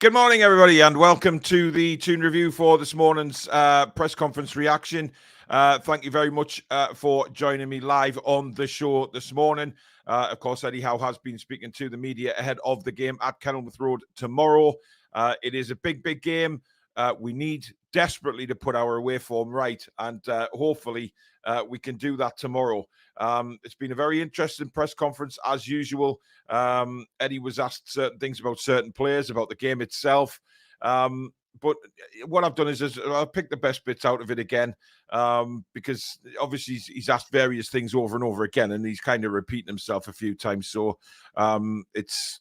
Good morning, everybody, and welcome to the Toon review for this morning's press conference reaction. Thank you very much for joining me live on the show this morning. Of course, Eddie Howe has been speaking to the media ahead of the game at Kenilworth Road tomorrow. It is a big game. We need desperately to put our away form right, and hopefully we can do that tomorrow. It's been a very interesting press conference as usual. Eddie was asked certain things about certain players, about the game itself. But what I've done is I'll pick the best bits out of it again, because obviously he's asked various things over and over again, and he's kind of repeating himself a few times. So it's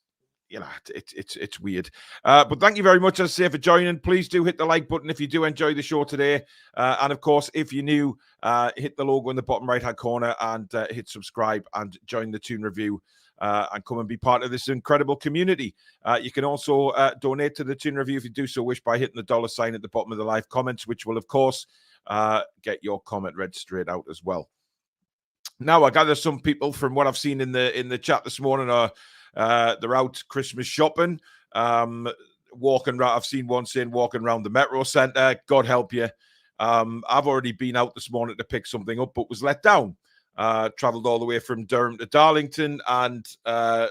weird. But thank you very much, as I say, for joining. Please do hit the like button if you do enjoy the show today. And of course, if you're new, hit the logo in the bottom right-hand corner and hit subscribe and join the Toon review and come and be part of this incredible community. You can also donate to the Toon review if you do so wish by hitting the $ at the bottom of the live comments, which will, of course, get your comment read straight out as well. Now, I gather some people, from what I've seen in the chat this morning, are they're out Christmas shopping, walking around. I've seen one saying walking around the Metro Centre. God help you. I've already been out this morning to pick something up, but was let down. Travelled all the way from Durham to Darlington, and I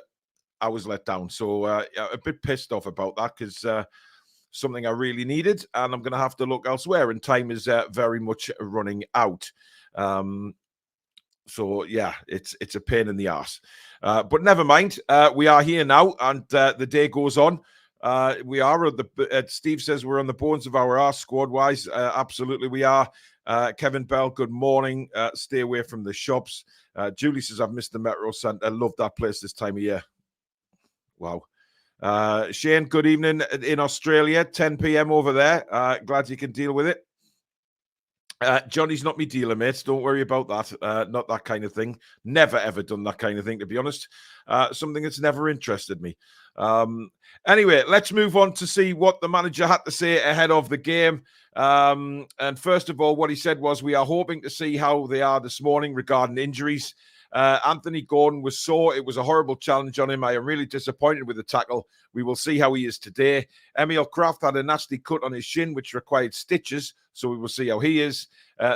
was let down. So a bit pissed off about that, because something I really needed, and I'm going to have to look elsewhere, and time is very much running out. So yeah, it's a pain in the arse. But never mind. We are here now, and the day goes on. We are at the. Steve says we're on the bones of our arse squad-wise. Absolutely, we are. Kevin Bell, good morning. Stay away from the shops. Julie says I've missed the Metro Centre. Love that place this time of year. Wow. Shane, good evening in Australia. 10 p.m. over there. Glad you can deal with it. Johnny's not me dealer, mates. Don't worry about that. Not that kind of thing. Never, ever done that kind of thing, to be honest. Something that's never interested me. Anyway, let's move on to see what the manager had to say ahead of the game. And first of all, what he said was, we are hoping to see how they are this morning regarding injuries. Anthony Gordon was sore. It was a horrible challenge on him. I am really disappointed with the tackle. We will see how he is today. Emil Kraft had a nasty cut on his shin, which required stitches, so we will see how he is.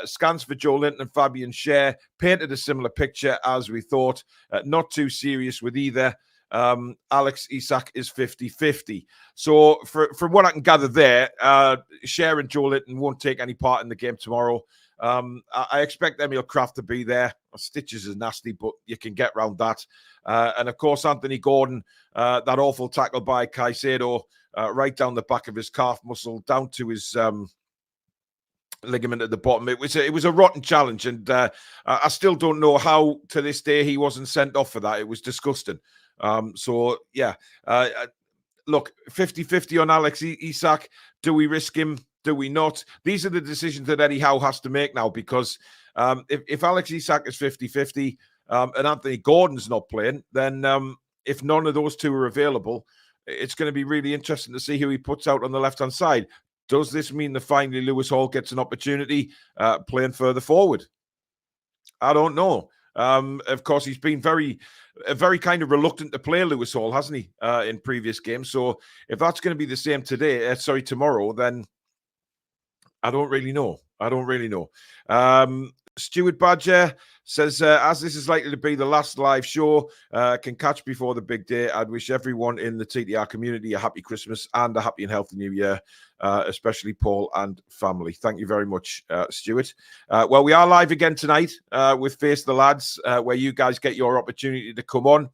Scans for Joe Linton and Fabian Scher painted a similar picture as we thought. Not too serious with either. Alex Isak is 50-50. So from what I can gather there, Scher and Joe Linton won't take any part in the game tomorrow. I expect Emil Kraft to be there. Stitches is nasty, but you can get around that. And of course, Anthony Gordon, that awful tackle by Caicedo, right down the back of his calf muscle, down to his ligament at the bottom. It was a rotten challenge, and I still don't know how to this day he wasn't sent off for that. It was disgusting. So yeah, look, 50-50 on Alex Isak. Do we risk him? Do we not? These are the decisions that Eddie Howe has to make now, because if Alex Isak is 50-50, and Anthony Gordon's not playing, then if none of those two are available, it's going to be really interesting to see who he puts out on the left-hand side. Does this mean that finally Lewis Hall gets an opportunity playing further forward? I don't know. Of course, he's been very kind of reluctant to play Lewis Hall, hasn't he, in previous games? So if that's going to be the same tomorrow, then I don't really know. Stuart Badger says, as this is likely to be the last live show, can catch before the big day, I'd wish everyone in the TTR community a happy Christmas and a happy and healthy New Year, especially Paul and family. Thank you very much, Stuart. Well, we are live again tonight with Face the Lads, where you guys get your opportunity to come on.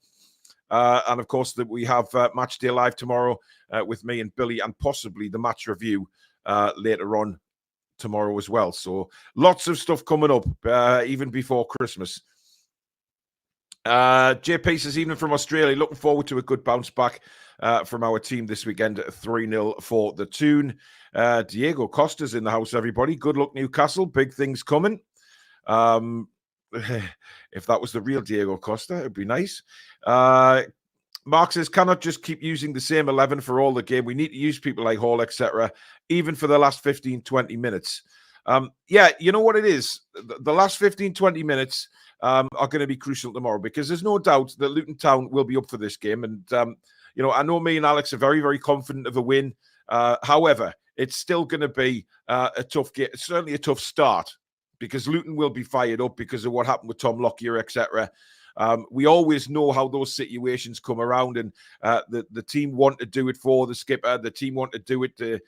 And, of course, that we have Match Day Live tomorrow with me and Billy, and possibly the match review later on tomorrow as well. So lots of stuff coming up even before Christmas. JP says, even from Australia, looking forward to a good bounce back from our team this weekend at 3-0 for the Toon. Diego Costa's in the house, everybody. Good luck, Newcastle. Big things coming. If that was the real Diego Costa, it'd be nice. Mark says, cannot just keep using the same 11 for all the game. We need to use people like Hall, etc., even for the last 15, 20 minutes. Yeah, you know what it is? The last 15, 20 minutes are going to be crucial tomorrow, because there's no doubt that Luton Town will be up for this game. And, you know, I know me and Alex are very, very confident of a win. However, it's still going to be a tough game. It's certainly a tough start, because Luton will be fired up because of what happened with Tom Lockyer, etc. We always know how those situations come around, and the team want to do it for the skipper. The team want to do it to,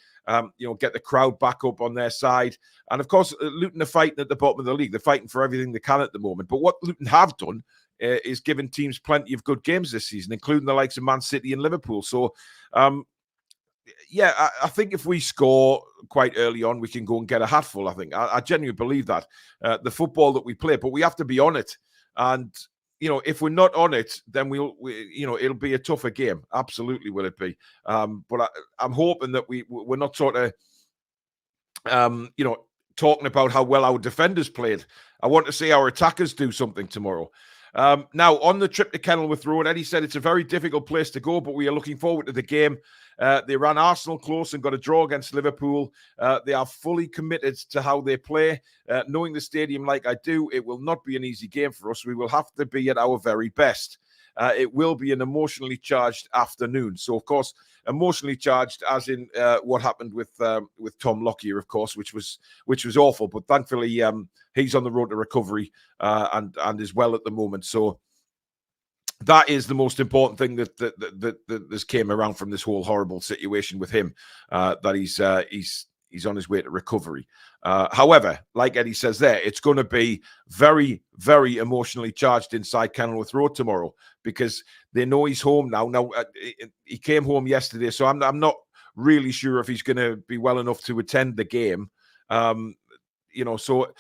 get the crowd back up on their side. And of course, Luton are fighting at the bottom of the league. They're fighting for everything they can at the moment. But what Luton have done is given teams plenty of good games this season, including the likes of Man City and Liverpool. So, yeah, I think if we score quite early on, we can go and get a hatful. I think I genuinely believe that the football that we play, but we have to be on it. And if we're not on it, then it'll be a tougher game. Absolutely, will it be? But I'm hoping that we're not sort of, talking about how well our defenders played. I want to see our attackers do something tomorrow. Now, on the trip to Kenilworth Road, Eddie said it's a very difficult place to go, but we are looking forward to the game. They ran Arsenal close and got a draw against Liverpool. They are fully committed to how they play. Knowing the stadium like I do, it will not be an easy game for us. We will have to be at our very best. It will be an emotionally charged afternoon. So, of course, emotionally charged as in what happened with Tom Lockyer, of course, which was awful. But thankfully, he's on the road to recovery and is well at the moment. So that is the most important thing that this came around from this whole horrible situation with him. That he's on his way to recovery. However, like Eddie says there, it's going to be very, very emotionally charged inside Kenilworth Road tomorrow, because they know he's home now. Now, he came home yesterday, so I'm not really sure if he's going to be well enough to attend the game. So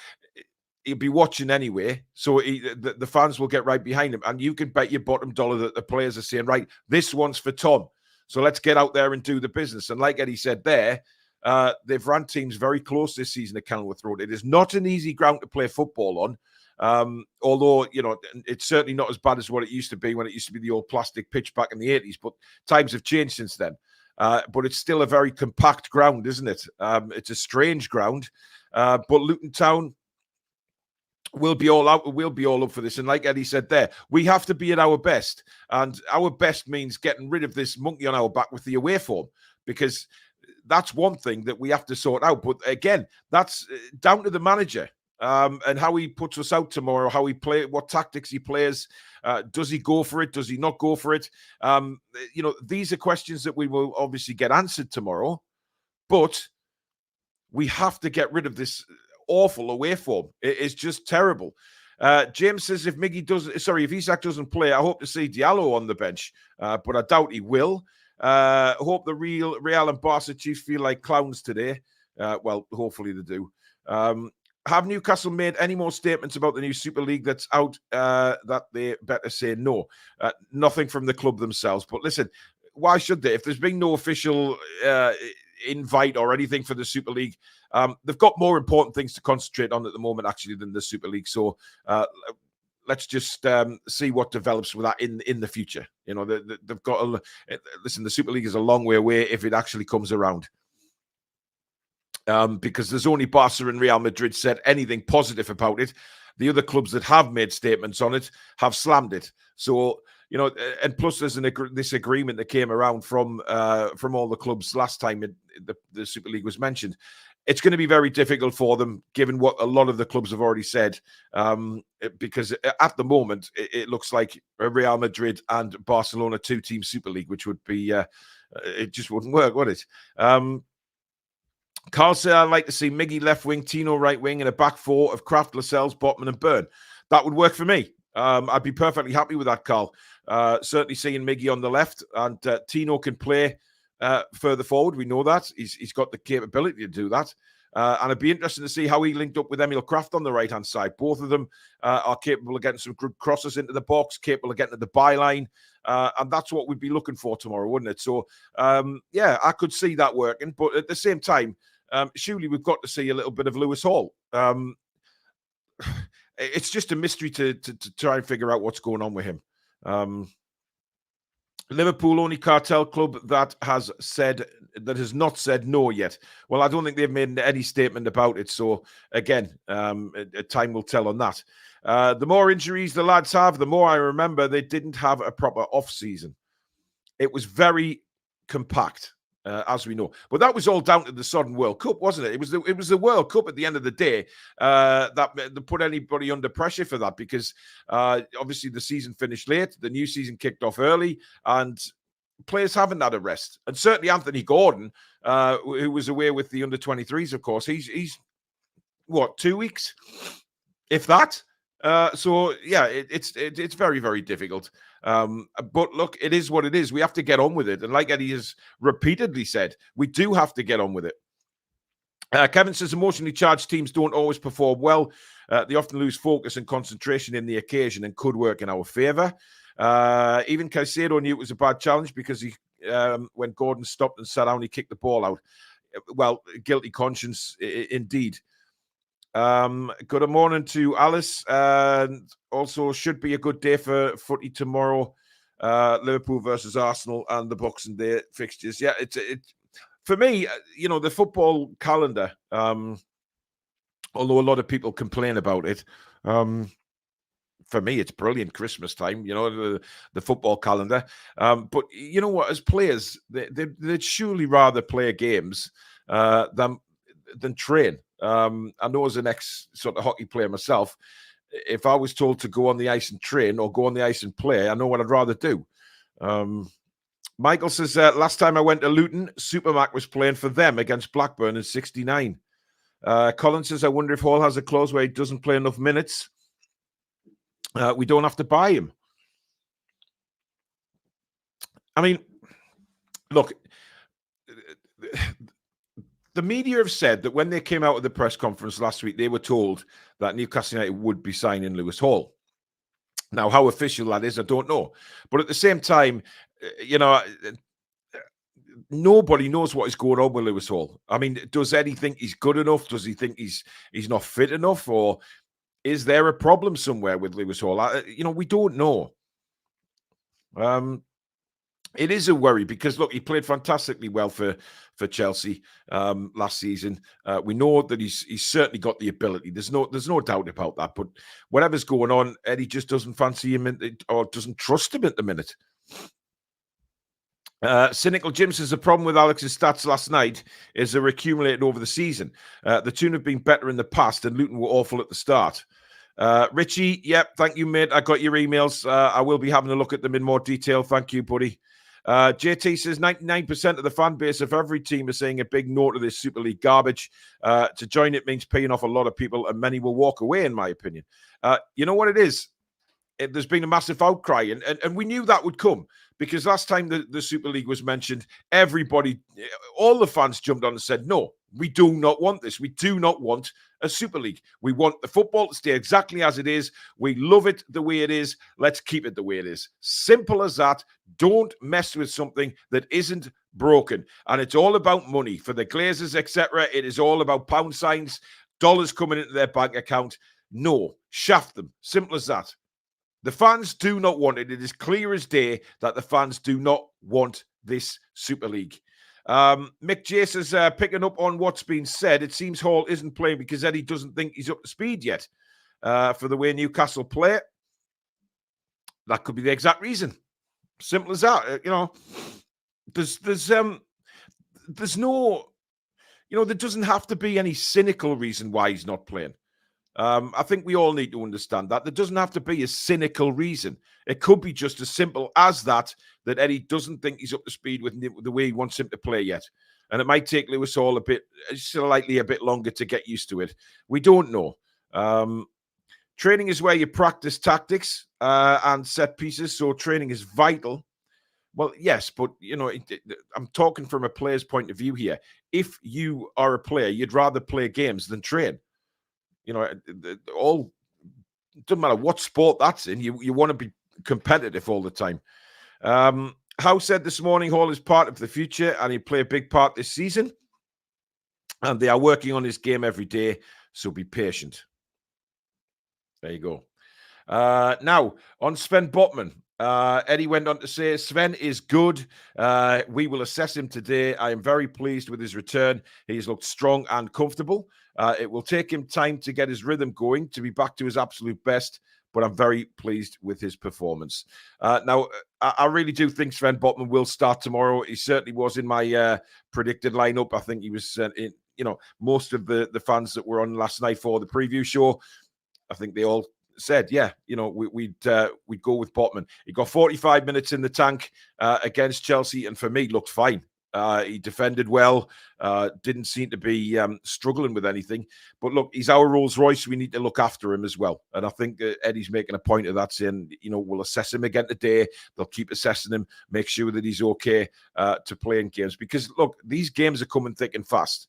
he'll be watching anyway. So the fans will get right behind him. And you can bet your bottom dollar that the players are saying, right, this one's for Tom. So let's get out there and do the business. And like Eddie said there, they've run teams very close this season at Kenilworth Road. It is not an easy ground to play football on, although, it's certainly not as bad as what it used to be when it used to be the old plastic pitch back in the 80s, but times have changed since then. But it's still a very compact ground, isn't it? It's a strange ground, but Luton Town will be all out. We'll be all up for this. And like Eddie said there, we have to be at our best. And our best means getting rid of this monkey on our back with the away form, because that's one thing that we have to sort out. But again, that's down to the manager and how he puts us out tomorrow, how he play, what tactics he plays. Does he go for it? Does he not go for it? These are questions that we will obviously get answered tomorrow. But we have to get rid of this awful away form. It is just terrible. James says if Isak doesn't play, I hope to see Diallo on the bench, but I doubt he will. Hope the Real and Barca Chiefs feel like clowns today. Well, hopefully they do. Have Newcastle made any more statements about the new Super League that's out that they better say no? Nothing from the club themselves. But listen, why should they? If there's been no official invite or anything for the Super League, they've got more important things to concentrate on at the moment, actually, than the Super League. So let's just see what develops with that in the future. You know, they've got listen. The Super League is a long way away if it actually comes around. Because there's only Barca and Real Madrid said anything positive about it. The other clubs that have made statements on it have slammed it. So, you know, and plus there's this agreement that came around from all the clubs last time the Super League was mentioned. It's going to be very difficult for them, given what a lot of the clubs have already said, because at the moment it looks like a Real Madrid and Barcelona two-team Super League, which would be it just wouldn't work, would it? Carl said, I'd like to see Miggy left wing, Tino right wing, and a back four of Kraft, Lascelles, Botman, and Byrne. That would work for me. I'd be perfectly happy with that, Carl. Certainly seeing Miggy on the left, and Tino can play further forward. We know that. He's got the capability to do that. And it'd be interesting to see how he linked up with Emil Kraft on the right-hand side. Both of them are capable of getting some good crosses into the box, capable of getting to the byline. And that's what we'd be looking for tomorrow, wouldn't it? So, yeah, I could see that working. But at the same time, surely we've got to see a little bit of Lewis Hall. It's just a mystery to try and figure out what's going on with him. Liverpool, only cartel club that has not said no yet. Well, I don't think they've made any statement about it. So again, time will tell on that. The more injuries the lads have, the more I remember they didn't have a proper off season. It was very compact, as we know. But that was all down to the sudden World Cup, wasn't it? It was the World Cup at the end of the day that put anybody under pressure for that, because obviously the season finished late, the new season kicked off early, and players haven't had a rest. And certainly Anthony Gordon, who was away with the under-23s, of course, he's what, 2 weeks, if that. So yeah, it's very, very difficult. But look, it is what it is. We have to get on with it. And like Eddie has repeatedly said, we do have to get on with it. Kevin says emotionally charged teams don't always perform well. They often lose focus and concentration in the occasion and could work in our favour. Even Caicedo knew it was a bad challenge because he, when Gordon stopped and sat down, he kicked the ball out. Well, guilty conscience indeed. Good morning to Alice. And also should be a good day for footy tomorrow. Liverpool versus Arsenal and the Boxing Day fixtures. Yeah, it's for me, you know, the football calendar, although a lot of people complain about it, for me, it's brilliant Christmas time, you know, the football calendar. But you know what, as players, they'd surely rather play games than train. I know as an ex sort of hockey player myself, if I was told to go on the ice and train or go on the ice and play, I know what I'd rather do. Michael says, last time I went to Luton, Supermac was playing for them against Blackburn in '69. Colin says, I wonder if Hall has a clause where he doesn't play enough minutes. We don't have to buy him. I mean, look, the media have said that when they came out of the press conference last week, they were told that Newcastle United would be signing Lewis Hall. Now, how official that is, I don't know. But at the same time, you know, nobody knows what is going on with Lewis Hall. I mean, does Eddie think he's good enough? Does he think he's not fit enough? Or is there a problem somewhere with Lewis Hall? You know, we don't know. It is a worry because, look, he played fantastically well for Chelsea last season. We know that he's certainly got the ability. There's no doubt about that. But whatever's going on, Eddie just doesn't fancy him or doesn't trust him at the minute. Cynical Jim says the problem with Alex's stats last night is they're accumulated over the season. The Toon have been better in the past and Luton were awful at the start. Richie, yep, thank you, mate. I got your emails. I will be having a look at them in more detail. Thank you, buddy. JT says 99% of the fan base of every team is saying a big no to this Super League garbage. To join it means paying off a lot of people and many will walk away, in my opinion. You know what it is? There's been a massive outcry and we knew that would come because last time the Super League was mentioned, everybody, all the fans jumped on and said, no, we do not want this. We do not want a Super League. We want the football to stay exactly as it is. We love it the way it is. Let's keep it the way it is. Simple as that. Don't mess with something that isn't broken. And it's all about money. For the Glazers, etc., it is all about pound signs, dollars coming into their bank account. No, shaft them. Simple as that. The fans do not want it. It is clear as day that the fans do not want this Super League. Mick Jace is picking up on what's been said. It seems Hall isn't playing because Eddie doesn't think he's up to speed yet for the way Newcastle play. That could be the exact reason. Simple as that. There's no, there doesn't have to be any cynical reason why he's not playing. I think we all need to understand that. There doesn't have to be a cynical reason. It could be just as simple as that Eddie doesn't think he's up to speed with the way he wants him to play yet. And it might take Lewis Hall a bit longer to get used to it. We don't know. Training is where you practice tactics and set pieces, so training is vital. Well, yes, but, I'm talking from a player's point of view here. If you are a player, you'd rather play games than train. All doesn't matter what sport that's in. You want to be competitive all the time. Howe said this morning Hall is part of the future and he'll play a big part this season. And they are working on his game every day, so be patient. There you go. Now, on Sven Botman. Eddie went on to say, Sven is good. We will assess him today. I am very pleased with his return. He's looked strong and comfortable. It will take him time to get his rhythm going, to be back to his absolute best, but I'm very pleased with his performance. Now, I really do think Sven Botman will start tomorrow. He certainly was in my predicted lineup. I think he was in, most of the fans that were on last night for the preview show, I think they all said, we'd go with Botman. He got 45 minutes in the tank against Chelsea, and for me, looked fine. He defended well, didn't seem to be struggling with anything. But look, he's our Rolls Royce. We need to look after him as well. And I think Eddie's making a point of that, saying, we'll assess him again today. They'll keep assessing him, make sure that he's okay to play in games. Because, look, these games are coming thick and fast.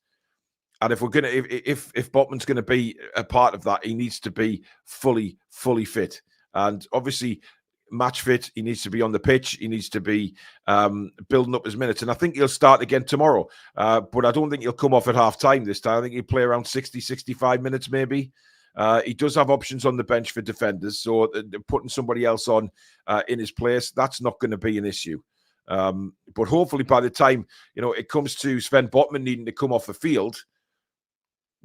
And if we're gonna, if Botman's going to be a part of that, he needs to be fully fit, and obviously match fit. He needs to be on the pitch. He needs to be building up his minutes. And I think he'll start again tomorrow. But I don't think he'll come off at half time this time. I think he'll play around 60, 65 minutes maybe. He does have options on the bench for defenders, so putting somebody else on in his place, that's not going to be an issue. But hopefully by the time it comes to Sven Botman needing to come off the field,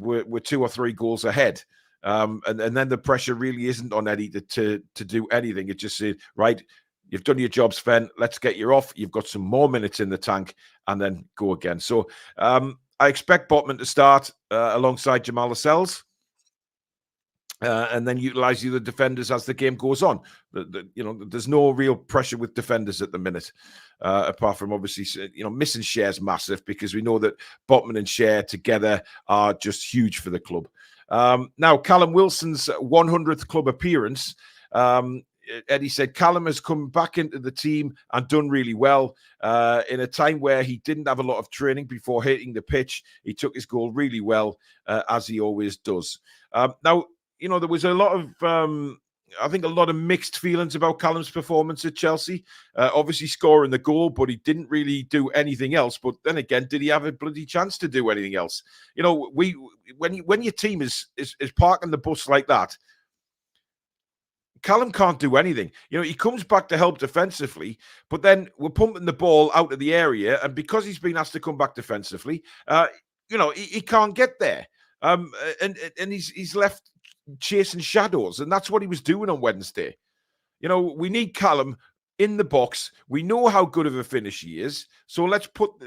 we're 2 or 3 goals ahead. And then the pressure really isn't on Eddie to do anything. It just says, right, you've done your job, Sven. Let's get you off. You've got some more minutes in the tank, and then go again. So I expect Botman to start alongside Jamal Lascelles. And then utilize the defenders as the game goes on. There's no real pressure with defenders at the minute, apart from obviously, missing Cher's massive, because we know that Botman and Cher together are just huge for the club. Now, Callum Wilson's 100th club appearance. Eddie said Callum has come back into the team and done really well in a time where he didn't have a lot of training before hitting the pitch. He took his goal really well, as he always does. Now, there was a lot of, I think, a lot of mixed feelings about Callum's performance at Chelsea. Obviously scoring the goal, but he didn't really do anything else. But then again, did he have a bloody chance to do anything else? When your team is parking the bus like that, Callum can't do anything. He comes back to help defensively, but then we're pumping the ball out of the area, and because he's been asked to come back defensively, he can't get there. And he's left chasing shadows, and that's what he was doing on Wednesday. We need Callum in the box. We know how good of a finish he is, so let's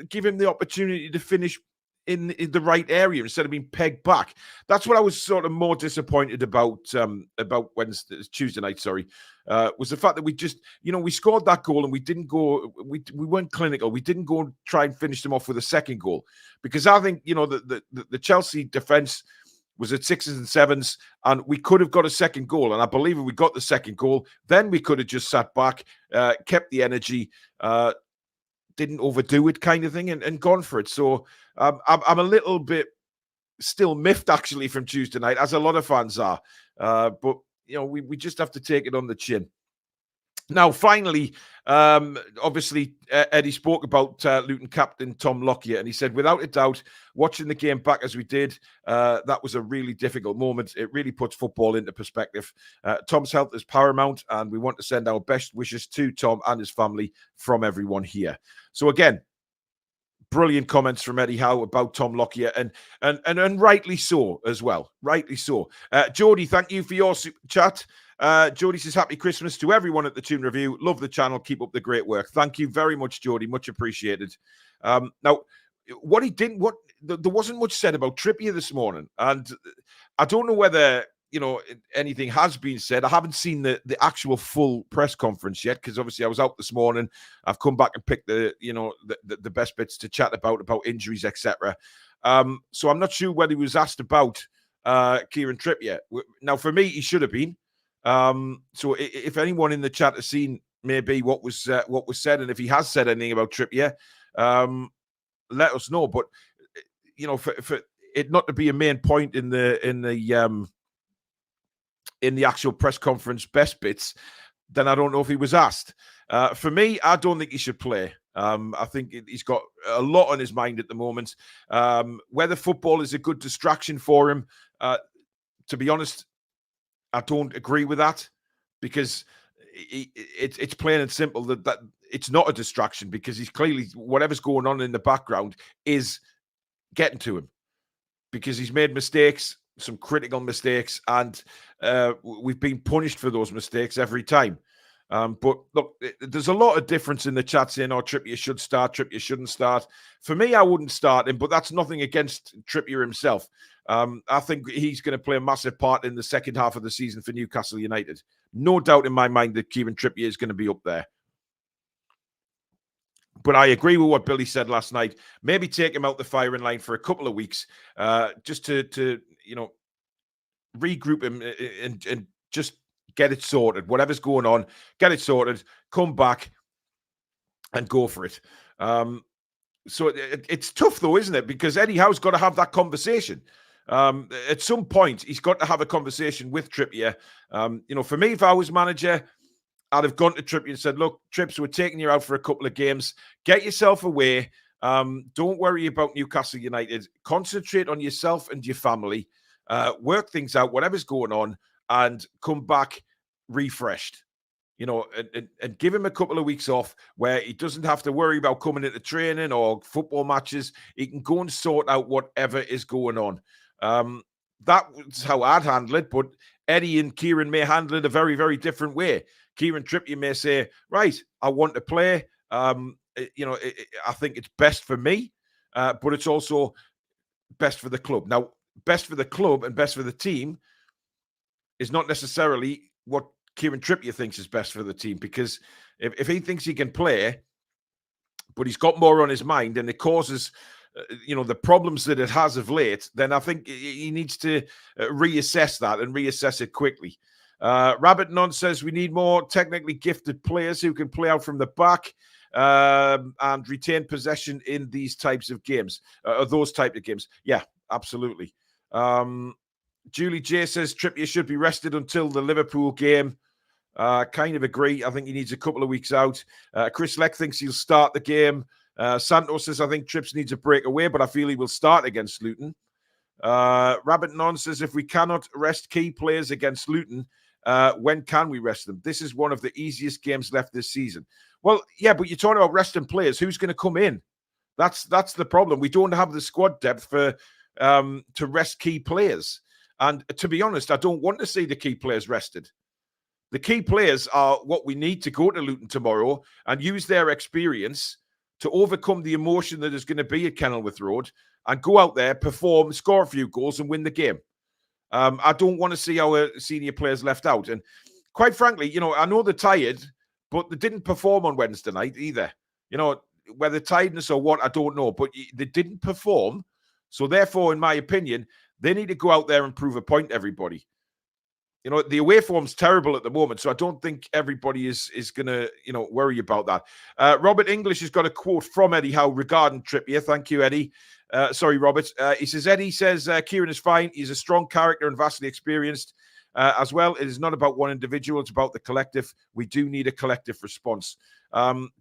give him the opportunity to finish in the right area instead of being pegged back. That's what I was sort of more disappointed about Tuesday night. Was the fact that we just, we scored that goal and we didn't go, we weren't clinical. We didn't go and try and finish them off with a second goal, because I think the Chelsea defense was at 6s and 7s, and we could have got a second goal. And I believe if we got the second goal, then we could have just sat back, kept the energy, didn't overdo it kind of thing, and gone for it. So I'm a little bit still miffed, actually, from Tuesday night, as a lot of fans are. But, we just have to take it on the chin. Now, finally, obviously, Eddie spoke about Luton captain Tom Lockyer, and he said, without a doubt, watching the game back as we did, that was a really difficult moment. It really puts football into perspective. Tom's health is paramount, and we want to send our best wishes to Tom and his family from everyone here. So again, brilliant comments from Eddie Howe about Tom Lockyer, and rightly so as well. Rightly so. Jody, thank you for your chat. Jody says, happy Christmas to everyone at the Toon Review. Love the channel. Keep up the great work. Thank you very much, Jody. Much appreciated. Now, what he didn't, there wasn't much said about Trippier this morning. And I don't know whether, anything has been said. I haven't seen the actual full press conference yet, because obviously I was out this morning. I've come back and picked the best bits to chat about injuries, etc. So I'm not sure whether he was asked about Kieran Trippier. Now, for me, he should have been. So if anyone in the chat has seen maybe what was said, and if he has said anything about Trippier, let us know. But for it not to be a main point in the actual press conference best bits, then I don't know if he was asked. For me, I don't think he should play. I think he's got a lot on his mind at the moment. Whether football is a good distraction for him, to be honest, I don't agree with that, because it's plain and simple that it's not a distraction, because he's clearly, whatever's going on in the background is getting to him, because he's made mistakes, some critical mistakes, and we've been punished for those mistakes every time. But look, there's a lot of difference in the chat saying, oh, Trippier should start, Trippier shouldn't start. For me, I wouldn't start him, but that's nothing against Trippier himself. I think he's going to play a massive part in the second half of the season for Newcastle United. No doubt in my mind that Kieran Trippier is going to be up there. But I agree with what Billy said last night. Maybe take him out the firing line for a couple of weeks, just to regroup him and just get it sorted. Whatever's going on, get it sorted, come back and go for it. So it's tough though, isn't it? Because Eddie Howe's got to have that conversation. At some point, he's got to have a conversation with Trippier. For me, if I was manager, I'd have gone to Trippier and said, look, Trips, we're taking you out for a couple of games. Get yourself away. Don't worry about Newcastle United. Concentrate on yourself and your family. Work things out, whatever's going on, and come back refreshed. And give him a couple of weeks off where he doesn't have to worry about coming into training or football matches. He can go and sort out whatever is going on. That's how I'd handle it, but Eddie and Kieran may handle it a very, very different way. Kieran Trippier may say, right, I want to play. I think it's best for me, but it's also best for the club. Now, best for the club and best for the team is not necessarily what Kieran Trippier thinks is best for the team, because if he thinks he can play, but he's got more on his mind and it causes, the problems that it has of late, then I think he needs to reassess that and reassess it quickly. Rabbit Nunn says we need more technically gifted players who can play out from the back and retain possession in these types of games, those type of games. Yeah, absolutely. Julie J says Trippier should be rested until the Liverpool game. Kind of agree. I think he needs a couple of weeks out. Chris Leck thinks he'll start the game. Santos says, I think Trips needs a breakaway, but I feel he will start against Luton. Rabbit Non says, if we cannot rest key players against Luton, when can we rest them? This is one of the easiest games left this season. Well, yeah, but you're talking about resting players. Who's going to come in? That's the problem. We don't have the squad depth for to rest key players. And to be honest, I don't want to see the key players rested. The key players are what we need to go to Luton tomorrow and use their experience to overcome the emotion that is going to be at Kenilworth Road and go out there, perform, score a few goals and win the game. I don't want to see our senior players left out. And quite frankly, I know they're tired, but they didn't perform on Wednesday night either. Whether tiredness or what, I don't know, but they didn't perform. So therefore, in my opinion, they need to go out there and prove a point to everybody. The away form's terrible at the moment, so I don't think everybody is going to, worry about that. Robert English has got a quote from Eddie Howe regarding Trippier. Thank you, Eddie. Sorry, Robert. He says, Eddie says, Kieran is fine. He's a strong character and vastly experienced. as well. It is not about one individual. It's about the collective. We do need a collective response.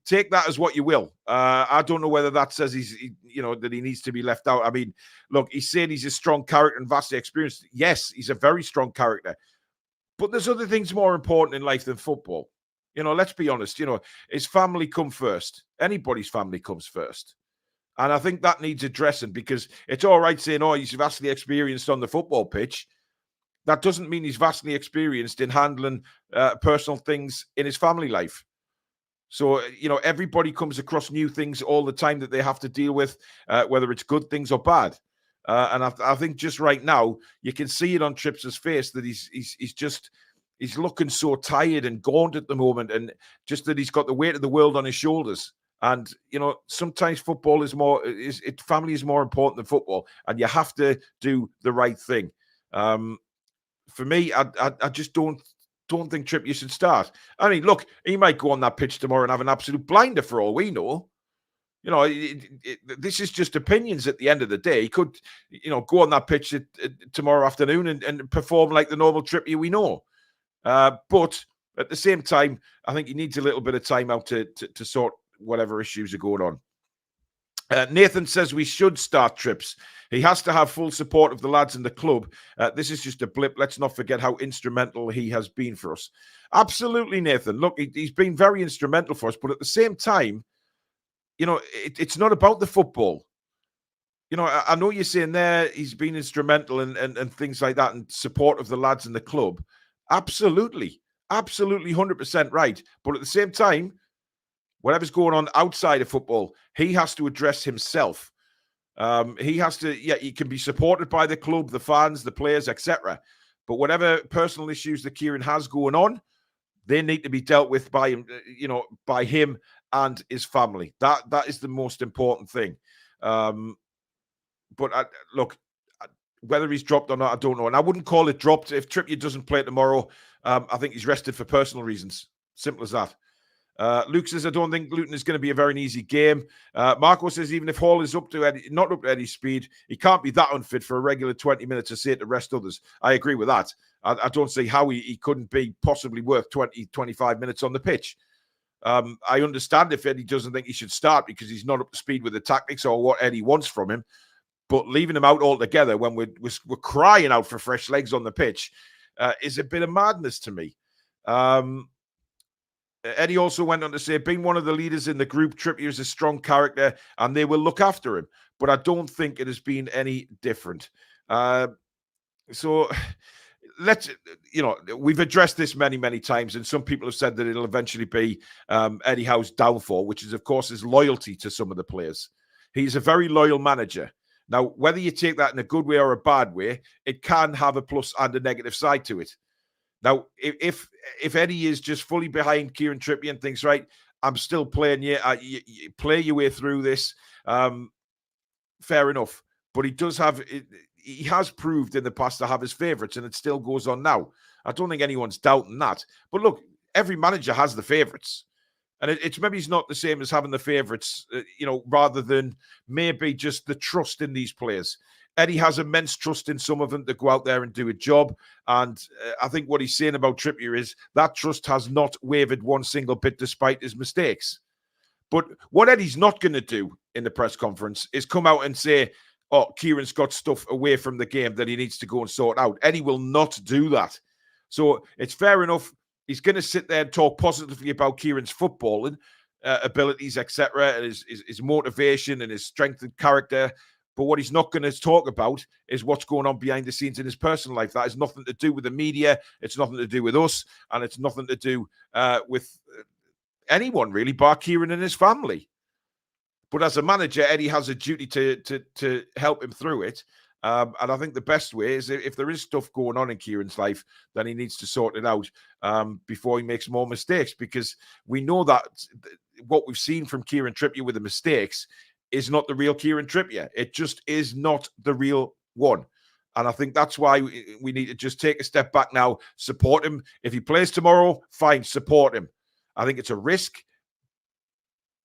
Take that as what you will. I don't know whether that says that he needs to be left out. I mean, look, he's saying he's a strong character and vastly experienced. Yes, he's a very strong character. But there's other things more important in life than football. Let's be honest. His family come first. Anybody's family comes first. And I think that needs addressing, because it's all right saying, oh, he's vastly experienced on the football pitch. That doesn't mean he's vastly experienced in handling personal things in his family life. So, everybody comes across new things all the time that they have to deal with, whether it's good things or bad. And I think just right now, you can see it on Trips' face that he's looking so tired and gaunt at the moment, and just that he's got the weight of the world on his shoulders. And, sometimes family is more important than football, and you have to do the right thing. For me, I just don't think Trippier should start. I mean, look, he might go on that pitch tomorrow and have an absolute blinder for all we know. This is just opinions at the end of the day. He could, go on that pitch tomorrow afternoon and perform like the normal Trippier we know. But at the same time, I think he needs a little bit of time out to sort whatever issues are going on. Nathan says we should start Trips. He has to have full support of the lads in the club. This is just a blip. Let's not forget how instrumental he has been for us. Absolutely, Nathan. Look, he's been very instrumental for us, but at the same time, it's not about the football. I know you're saying there he's been instrumental and things like that, and support of the lads in the club. Absolutely, 100% right. But at the same time, whatever's going on outside of football, he has to address himself. He can be supported by the club, the fans, the players, etc. But whatever personal issues that Kieran has going on, they need to be dealt with by him, by him and his family. That is the most important thing. But look, whether he's dropped or not, I don't know. And I wouldn't call it dropped. If Trippier doesn't play tomorrow, I think he's rested for personal reasons. Simple as that. Luke says, I don't think Luton is going to be a very easy game. Marco says, even if Hall is not up to Eddie's speed, he can't be that unfit for a regular 20 minutes to say to rest others. I agree with that. I don't see how he couldn't be possibly worth 20, 25 minutes on the pitch. I understand if Eddie doesn't think he should start because he's not up to speed with the tactics or what Eddie wants from him. But leaving him out altogether when we're crying out for fresh legs on the pitch is a bit of madness to me. Eddie also went on to say, being one of the leaders in the group, Trippier is a strong character and they will look after him. But I don't think it has been any different. So we've addressed this many, many times, and some people have said that it'll eventually be Eddie Howe's downfall, which is, of course, his loyalty to some of the players. He's a very loyal manager. Now, whether you take that in a good way or a bad way, it can have a plus and a negative side to it. Now, if Eddie is just fully behind Kieran Trippier and thinks, right, I'm still playing you, play your way through this, fair enough. But he has proved in the past to have his favourites, and it still goes on now. I don't think anyone's doubting that. But look, every manager has the favourites. And it's maybe it's not the same as having the favourites, rather than maybe just the trust in these players. Eddie has immense trust in some of them to go out there and do a job. And I think what he's saying about Trippier is that trust has not wavered one single bit despite his mistakes. But what Eddie's not going to do in the press conference is come out and say, oh, Kieran's got stuff away from the game that he needs to go and sort out. Eddie will not do that. So it's fair enough. He's going to sit there and talk positively about Kieran's footballing abilities, etc., and his motivation and his strength and character. But what he's not going to talk about is what's going on behind the scenes in his personal life. That has nothing to do with the media. It's nothing to do with us. And it's nothing to do with anyone, really, bar Kieran and his family. But as a manager, Eddie has a duty to help him through it. And I think the best way is if there is stuff going on in Kieran's life, then he needs to sort it out before he makes more mistakes. Because we know that what we've seen from Kieran Trippier with the mistakes is not the real Kieran Trippier. It just is not the real one. And I think that's why we need to just take a step back now, support him. If he plays tomorrow, fine, support him. I think it's a risk,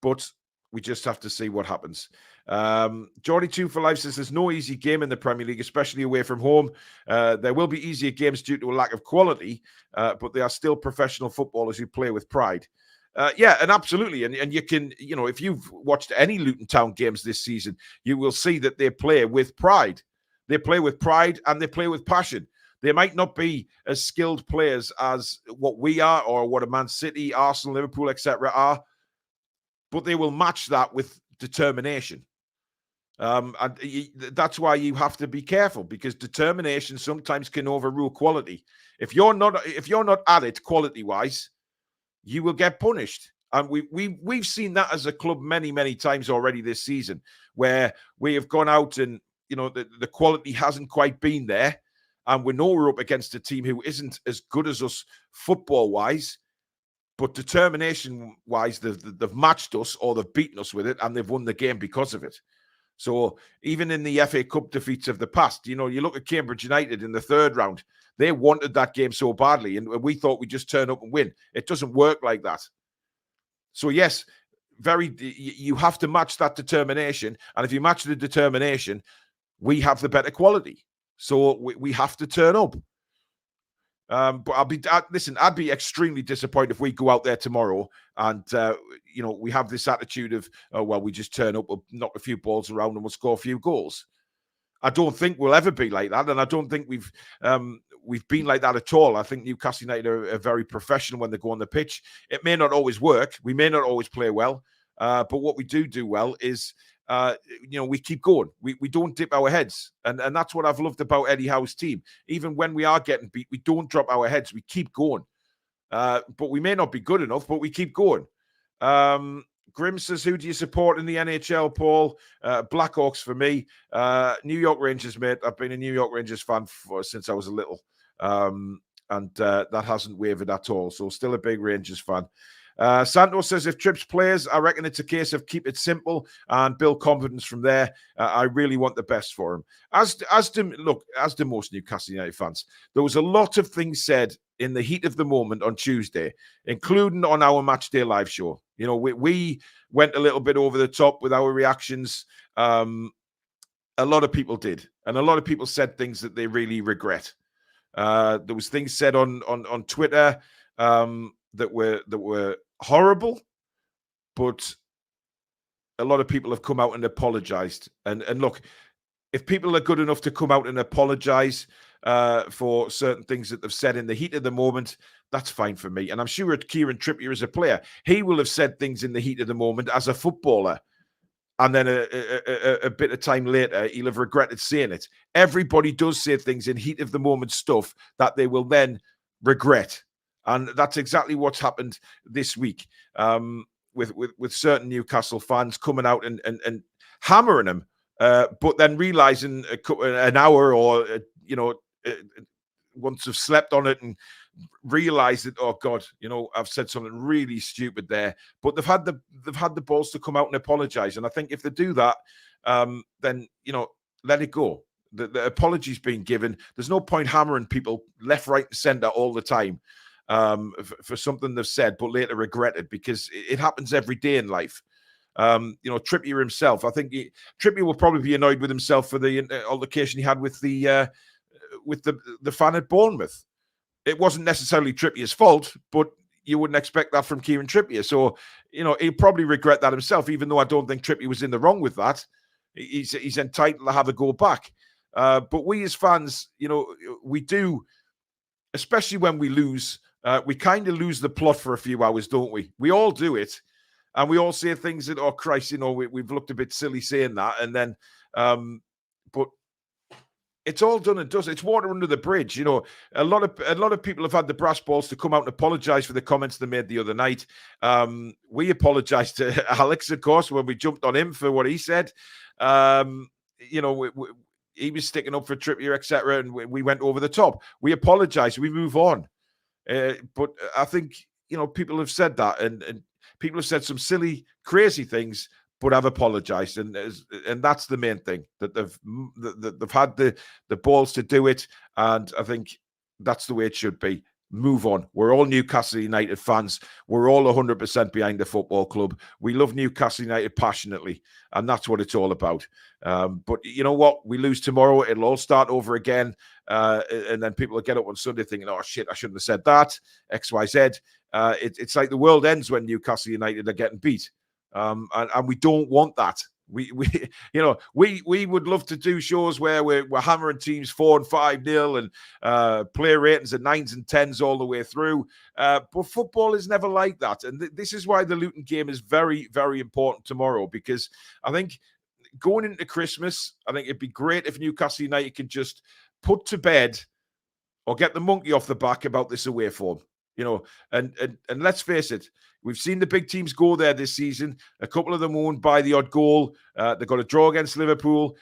but we just have to see what happens. Geordie 2 for Life says there's no easy game in the Premier League, especially away from home. There will be easier games due to a lack of quality, but they are still professional footballers who play with pride. Yeah, and absolutely. And you can, if you've watched any Luton Town games this season, you will see that they play with pride. They play with pride and they play with passion. They might not be as skilled players as what we are or what a Man City, Arsenal, Liverpool, etc. are, but they will match that with determination. And that's why you have to be careful, because determination sometimes can overrule quality. If you're not at it quality-wise, you will get punished. And we've seen that as a club many, many times already this season, where we have gone out and the quality hasn't quite been there. And we know we're up against a team who isn't as good as us football-wise, but determination-wise, they've matched us or they've beaten us with it, and they've won the game because of it. So even in the FA Cup defeats of the past, you look at Cambridge United in the third round, they wanted that game so badly, and we thought we'd just turn up and win. It doesn't work like that. So yes, you have to match that determination, and if you match the determination, we have the better quality. So we have to turn up. But I'd be extremely disappointed if we go out there tomorrow and, we have this attitude of, we just turn up, we'll knock a few balls around and we'll score a few goals. I don't think we'll ever be like that. And I don't think we've been like that at all. I think Newcastle United are very professional when they go on the pitch. It may not always work. We may not always play well. But what we do well is, we keep going. We don't dip our heads. And that's what I've loved about Eddie Howe's team. Even when we are getting beat, we don't drop our heads. We keep going. But we may not be good enough, but we keep going. Grim says, who do you support in the NHL, Paul? Blackhawks for me. New York Rangers, mate. I've been a New York Rangers fan since I was a little. And that hasn't wavered at all. So still a big Rangers fan. Santos says, if Trips plays, I reckon it's a case of keep it simple and build confidence from there. I really want the best for him. As do most Newcastle United fans. There was a lot of things said in the heat of the moment on Tuesday, including on our Matchday live show. We went a little bit over the top with our reactions. A lot of people did. And a lot of people said things that they really regret. There was things said on Twitter that were horrible, but a lot of people have come out and apologized. And look, if people are good enough to come out and apologize for certain things that they've said in the heat of the moment, that's fine for me. And I'm sure Kieran Trippier as a player, he will have said things in the heat of the moment as a footballer. And then a bit of time later, he'll have regretted saying it. Everybody does say things in heat of the moment stuff that they will then regret. And that's exactly what's happened this week with certain Newcastle fans coming out and hammering him, but then realizing an hour or, once they've slept on it and realized that, oh God, I've said something really stupid there. But they've had the balls to come out and apologize. And I think if they do that, then, let it go. The apology's been given. There's no point hammering people left, right, and center all the time. For something they've said, but later regretted, because it happens every day in life. Trippier himself, I think Trippier will probably be annoyed with himself for the altercation he had with the fan at Bournemouth. It wasn't necessarily Trippier's fault, but you wouldn't expect that from Kieran Trippier. So, he'll probably regret that himself, even though I don't think Trippier was in the wrong with that. He's entitled to have a go back. But we as fans, we do, especially when we lose, we kind of lose the plot for a few hours, don't we? We all do it. And we all say things that, oh, Christ, we've looked a bit silly saying that. And then, but it's all done and dusted. It's water under the bridge. A lot of people have had the brass balls to come out and apologize for the comments they made the other night. We apologized to Alex, of course, when we jumped on him for what he said. He was sticking up for Trippier, etc., and we went over the top. We apologize. We move on. But I think, people have said that, and people have said some silly, crazy things, but I've apologized. And that's the main thing, that they've had the balls to do it. And I think that's the way it should be. Move on. We're all Newcastle United fans. We're all 100% behind the football club. We love Newcastle United passionately, and that's what it's all about. But you know what? We lose tomorrow. It'll all start over again. And then people will get up on Sunday thinking, oh, shit, I shouldn't have said that, X, Y, Z. It's like the world ends when Newcastle United are getting beat. And we don't want that. We would love to do shows where we're hammering teams 4 and 5-0 and player ratings at 9s and 10s all the way through. But football is never like that. And this is why the Luton game is very, very important tomorrow, because I think going into Christmas, I think it'd be great if Newcastle United could just put to bed or get the monkey off the back about this away form. And let's face it, we've seen the big teams go there this season. A couple of them won by the odd goal. They've got a draw against Liverpool.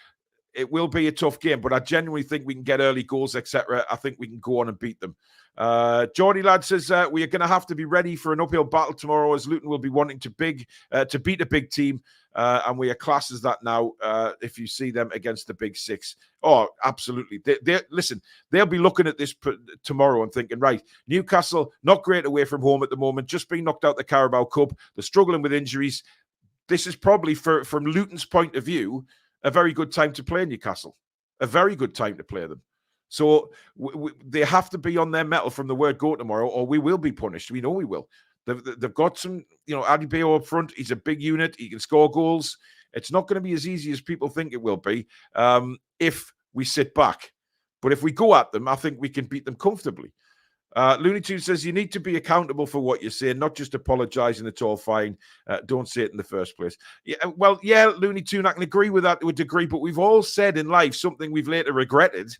It will be a tough game, but I genuinely think we can get early goals, etc. I think we can go on and beat them. Geordie Lad says we are going to have to be ready for an uphill battle tomorrow, as Luton will be wanting to beat a big team, and we are classed as that now. If you see them against the big six, oh, absolutely. Listen, they'll be looking at this tomorrow and thinking, right, Newcastle not great away from home at the moment, just being knocked out the Carabao Cup. They're struggling with injuries. This is probably, from Luton's point of view, a very good time to play Newcastle. A very good time to play them. So they have to be on their mettle from the word go tomorrow, or we will be punished. We know we will. They've got some, Eddie Howe up front. He's a big unit. He can score goals. It's not going to be as easy as people think it will be if we sit back. But if we go at them, I think we can beat them comfortably. Looney Tunes says you need to be accountable for what you're saying, not just apologising. It's all fine. Don't say it in the first place. Yeah, Looney Tune, I can agree with that to a degree, but we've all said in life something we've later regretted.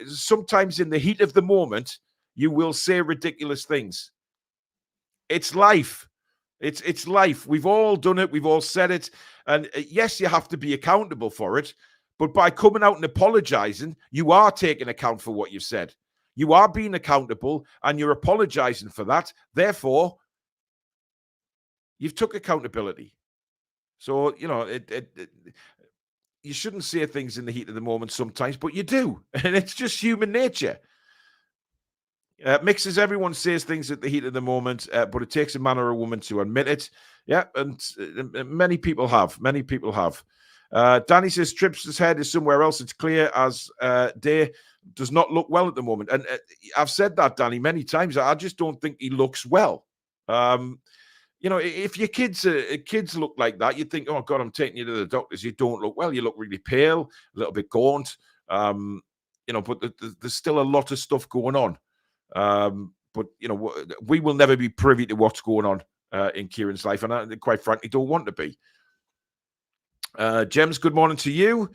Sometimes in the heat of the moment, you will say ridiculous things. It's life. It's life. We've all done it. We've all said it. And yes, you have to be accountable for it. But by coming out and apologising, you are taking account for what you've said. You are being accountable and you're apologising for that. Therefore, you've took accountability. So, you shouldn't say things in the heat of the moment sometimes, but you do. And it's just human nature. Mick says everyone says things at the heat of the moment, but it takes a man or a woman to admit it. Yeah, and many people have. Many people have. Danny says Tripp's head is somewhere else. It's clear as day. Does not look well at the moment. And I've said that, Danny, many times. I just don't think he looks well. If your kids look like that, you think, oh, God, I'm taking you to the doctors. You don't look well. You look really pale, a little bit gaunt. But there's still a lot of stuff going on. But we will never be privy to what's going on in Kieran's life. And I, quite frankly, don't want to be. Gems, good morning to you.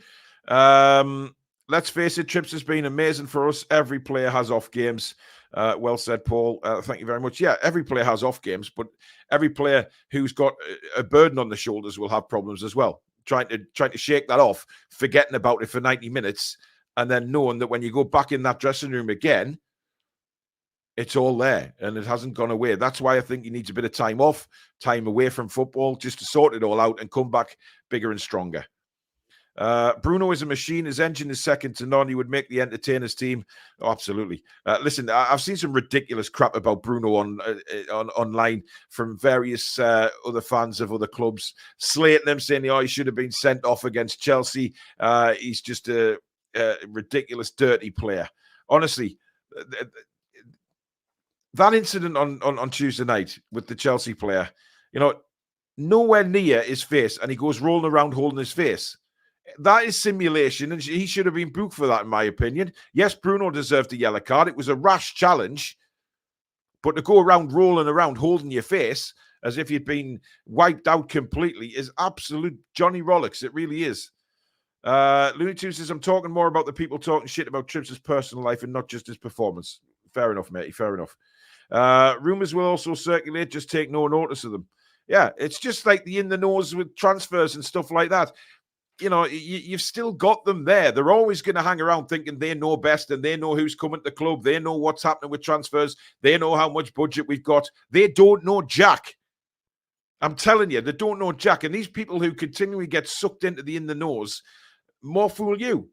Let's face it, Trips has been amazing for us. Every player has off games. Well said, Paul. Thank you very much. Yeah, every player has off games, but every player who's got a burden on the shoulders will have problems as well. Trying to shake that off, forgetting about it for 90 minutes, and then knowing that when you go back in that dressing room again, it's all there and it hasn't gone away. That's why I think he needs a bit of time off, time away from football, just to sort it all out and come back bigger and stronger. Bruno is a machine. His engine is second to none. He would make the entertainers team. Oh, absolutely. Listen, I've seen some ridiculous crap about Bruno online from various other fans of other clubs, slating him, saying, he should have been sent off against Chelsea. He's just a ridiculous, dirty player. Honestly, that incident on Tuesday night with the Chelsea player, nowhere near his face, and he goes rolling around holding his face. That is simulation, and he should have been booked for that, in my opinion. Yes, Bruno deserved a yellow card. It was a rash challenge, but to go around rolling around holding your face as if you'd been wiped out completely is absolute Johnny Rollocks. It really is. Looney Tunes says, I'm talking more about the people talking shit about Trips' personal life and not just his performance. Fair enough, matey. Fair enough. Rumours will also circulate. Just take no notice of them. Yeah, it's just like the in the nose with transfers and stuff like that. You've still got them there. They're always going to hang around thinking they know best and they know who's coming to the club. They know what's happening with transfers. They know how much budget we've got. They don't know jack. I'm telling you, they don't know jack. And these people who continually get sucked into the in the nose, more fool you.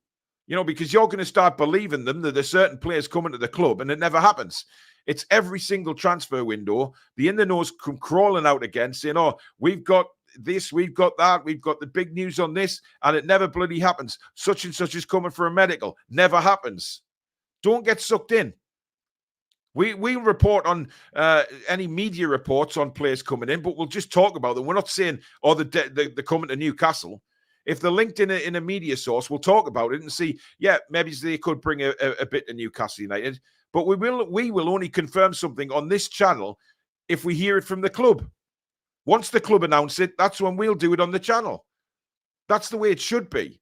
Because you're going to start believing them that there's certain players coming to the club and it never happens. It's every single transfer window. The in-the-knows come crawling out again saying, oh, we've got this, we've got that, we've got the big news on this, and it never bloody happens. Such and such is coming for a medical. Never happens. Don't get sucked in. We report on any media reports on players coming in, but we'll just talk about them. We're not saying, oh, they're coming to Newcastle. If they're linked in a media source, we'll talk about it and see, yeah, maybe they could bring a bit to Newcastle United. But we will only confirm something on this channel if we hear it from the club. Once the club announce it, that's when we'll do it on the channel. That's the way it should be.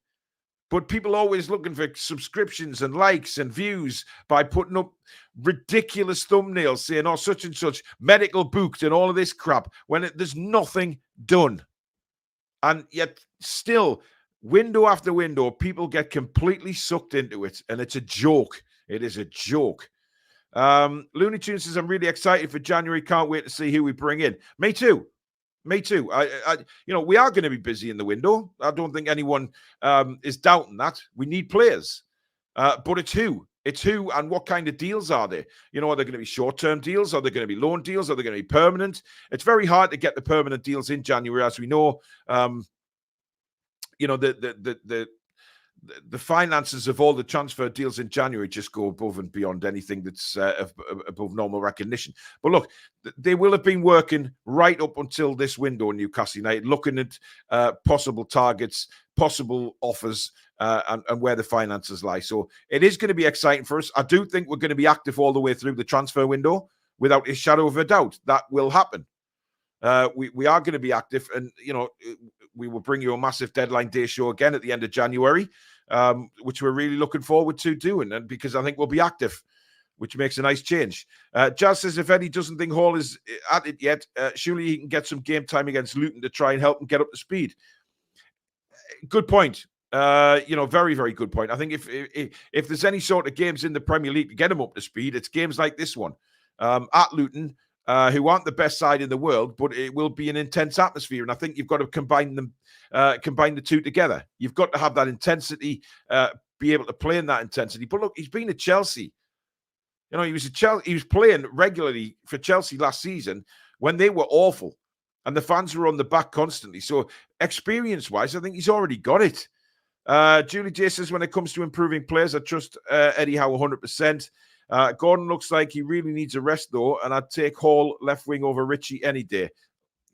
But people are always looking for subscriptions and likes and views by putting up ridiculous thumbnails saying, oh, such and such, medical booked and all of this crap, when there's nothing done. And yet still, window after window, people get completely sucked into it. And it's a joke. It is a joke. Looney Tunes says, I'm really excited for January. Can't wait to see who we bring in. Me too. Me too. We are going to be busy in the window. I don't think anyone is doubting that. We need players. But it's who? It's who and what kind of deals are they? Are they going to be short-term deals? Are they going to be loan deals? Are they going to be permanent? It's very hard to get the permanent deals in January, as we know. The finances of all the transfer deals in January just go above and beyond anything that's above normal recognition. But look, they will have been working right up until this window in Newcastle United, looking at possible targets, possible offers, and where the finances lie. So it is going to be exciting for us. I do think we're going to be active all the way through the transfer window, without a shadow of a doubt. That will happen. We are going to be active, and we will bring you a massive deadline day show again at the end of January, which we're really looking forward to doing, and because I think we'll be active, which makes a nice change. Jazz says, if Eddie doesn't think Hall is at it yet, surely he can get some game time against Luton to try and help him get up to speed. Good point. Very, very good point. I think if there's any sort of games in the Premier League to get him up to speed, it's games like this one at Luton, who aren't the best side in the world, but it will be an intense atmosphere. And I think you've got to combine the two together. You've got to have that intensity, be able to play in that intensity. But look, he's been at Chelsea. He was playing regularly for Chelsea last season when they were awful and the fans were on the back constantly. So experience-wise, I think he's already got it. Julie J says, when it comes to improving players, I trust Eddie Howe 100%. Gordon looks like he really needs a rest, though, and I'd take Hall left wing over Richie any day.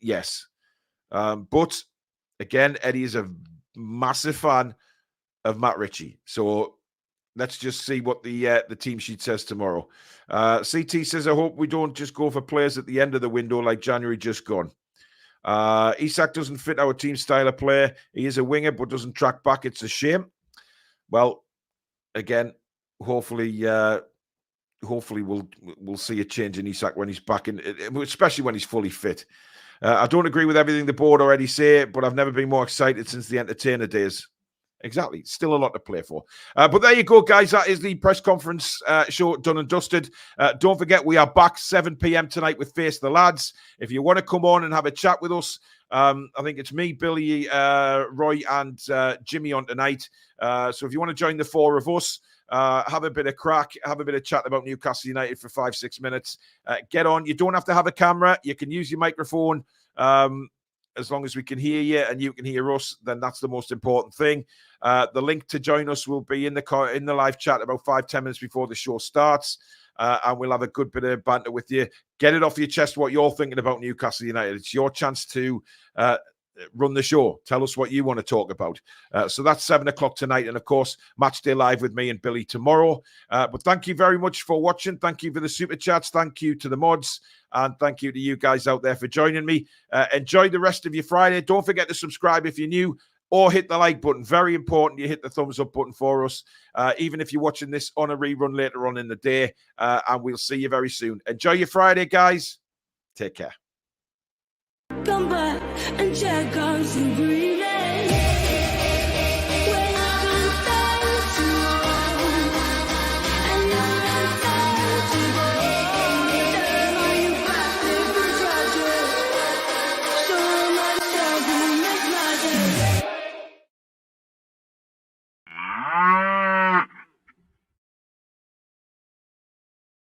Yes. But, again, Eddie is a massive fan of Matt Ritchie. So let's just see what the team sheet says tomorrow. CT says, I hope we don't just go for players at the end of the window like January just gone. Isak doesn't fit our team style of play. He is a winger, but doesn't track back. It's a shame. Well, again, hopefully we'll see a change in Isak when he's back in, especially when he's fully fit. I don't agree with everything the board already say, but I've never been more excited since the entertainer days. Exactly. Still a lot to play for. But there you go, guys. That is the press conference show done and dusted. Don't forget, we are back 7 p.m. tonight with Face the Lads. If you want to come on and have a chat with us, I think it's me, Billy, Roy, and Jimmy on tonight. So if you want to join the four of us, have a bit of crack, have a bit of chat about Newcastle United for 5-6 minutes. Get on. You don't have to have a camera. You can use your microphone. As long as we can hear you and you can hear us, then that's the most important thing. The link to join us will be in the live chat about 5-10 minutes before the show starts. And we'll have a good bit of banter with you. Get it off your chest what you're thinking about Newcastle United. It's your chance to run the show. Tell us what you want to talk about. So that's 7 o'clock tonight. And of course, Match Day Live with me and Billy tomorrow. But thank you very much for watching. Thank you for the super chats. Thank you to the mods. And thank you to you guys out there for joining me. Enjoy the rest of your Friday. Don't forget to subscribe if you're new, or hit the like button. Very important you hit the thumbs up button for us, even if you're watching this on a rerun later on in the day. And we'll see you very soon. Enjoy your Friday, guys. Take care. Come back and check out some green.